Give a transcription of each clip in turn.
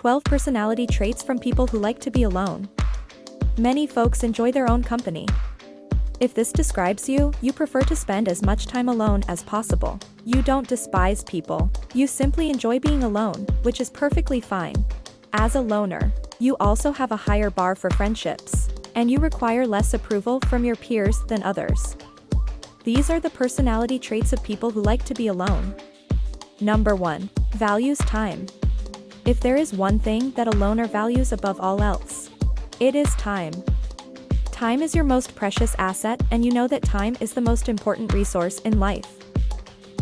12 personality traits from people who like to be alone. Many folks enjoy their own company. If this describes you, you prefer to spend as much time alone as possible. You don't despise people. You simply enjoy being alone, which is perfectly fine. As a loner, you also have a higher bar for friendships, and you require less approval from your peers than others. These are the personality traits of people who like to be alone. Number 1. Values time. If there is one thing that a loner values above all else, it is time. Time is your most precious asset, and you know that time is the most important resource in life.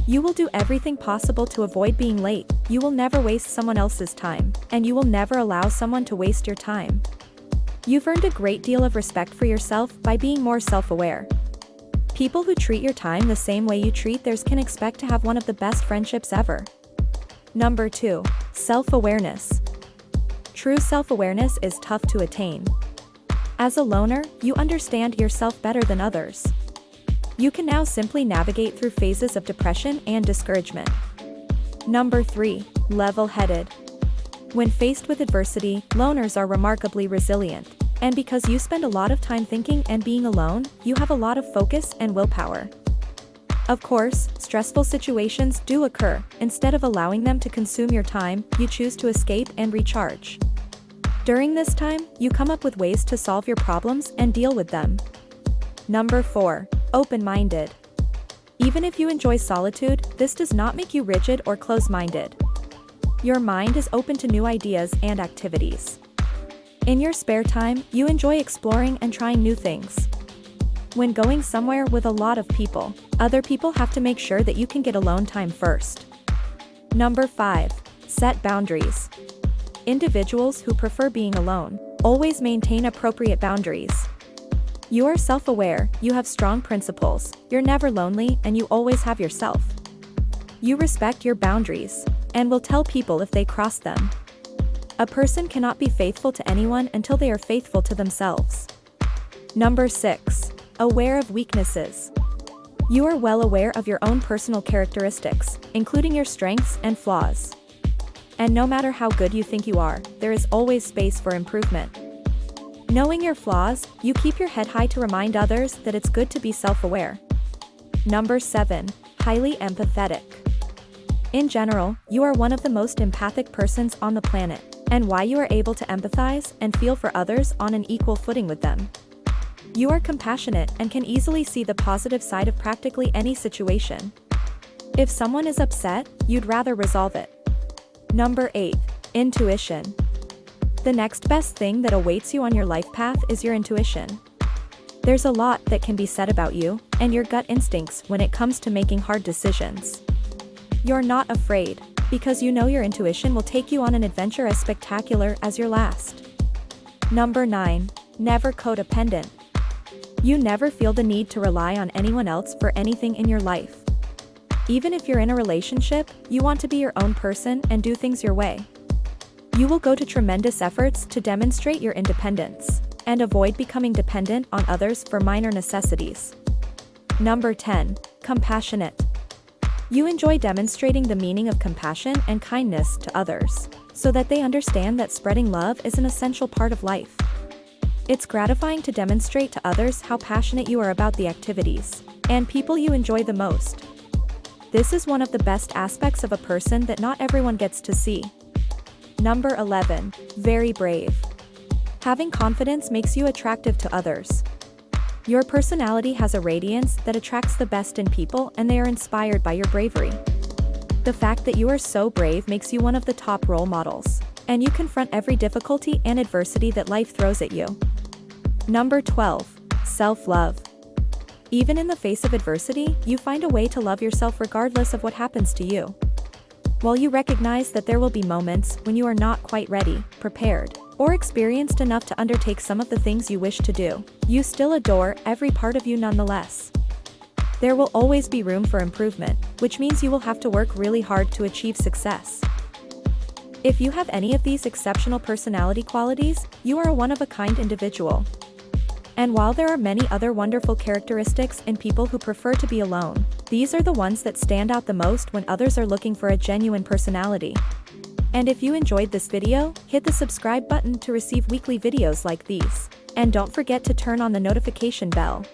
You will do everything possible to avoid being late. You will never waste someone else's time, and you will never allow someone to waste your time. You've earned a great deal of respect for yourself by being more self-aware. People who treat your time the same way you treat theirs can expect to have one of the best friendships ever. Number 2. Self-awareness. True self-awareness is tough to attain. As a loner, you understand yourself better than others. You can now simply navigate through phases of depression and discouragement. Number 3. Level-headed. When faced with adversity, loners are remarkably resilient. And because you spend a lot of time thinking and being alone, you have a lot of focus and willpower. Of course, stressful situations do occur. Instead of allowing them to consume your time, you choose to escape and recharge. During this time, you come up with ways to solve your problems and deal with them. Number 4. Open-minded. Even if you enjoy solitude, this does not make you rigid or close-minded. Your mind is open to new ideas and activities. In your spare time, you enjoy exploring and trying new things. When going somewhere with a lot of people, other people have to make sure that you can get alone time first. Number 5. Set boundaries. Individuals who prefer being alone always maintain appropriate boundaries. You are self-aware, you have strong principles, you're never lonely, and you always have yourself. You respect your boundaries, and will tell people if they cross them. A person cannot be faithful to anyone until they are faithful to themselves. Number 6. Aware of weaknesses. You are well aware of your own personal characteristics, including your strengths and flaws. And no matter how good you think you are, there is always space for improvement. Knowing your flaws, you keep your head high to remind others that it's good to be self-aware. Number 7. Highly empathetic. In general, you are one of the most empathic persons on the planet, and why you are able to empathize and feel for others on an equal footing with them. You are compassionate and can easily see the positive side of practically any situation. If someone is upset, you'd rather resolve it. Number 8. Intuition. The next best thing that awaits you on your life path is your intuition. There's a lot that can be said about you and your gut instincts when it comes to making hard decisions. You're not afraid, because you know your intuition will take you on an adventure as spectacular as your last. Number 9. Never codependent. You never feel the need to rely on anyone else for anything in your life. Even if you're in a relationship, you want to be your own person and do things your way. You will go to tremendous efforts to demonstrate your independence, and avoid becoming dependent on others for minor necessities. Number 10. Compassionate. You enjoy demonstrating the meaning of compassion and kindness to others, so that they understand that spreading love is an essential part of life. It's gratifying to demonstrate to others how passionate you are about the activities and people you enjoy the most. This is one of the best aspects of a person that not everyone gets to see. Number 11. Very brave. Having confidence makes you attractive to others. Your personality has a radiance that attracts the best in people, and they are inspired by your bravery. The fact that you are so brave makes you one of the top role models, and you confront every difficulty and adversity that life throws at you. Number 12. Self-love. Even in the face of adversity, you find a way to love yourself regardless of what happens to you. While you recognize that there will be moments when you are not quite ready, prepared, or experienced enough to undertake some of the things you wish to do, you still adore every part of you nonetheless. There will always be room for improvement, which means you will have to work really hard to achieve success. If you have any of these exceptional personality qualities, you are a one-of-a-kind individual. And while there are many other wonderful characteristics in people who prefer to be alone, these are the ones that stand out the most when others are looking for a genuine personality. And if you enjoyed this video, hit the subscribe button to receive weekly videos like these. And don't forget to turn on the notification bell.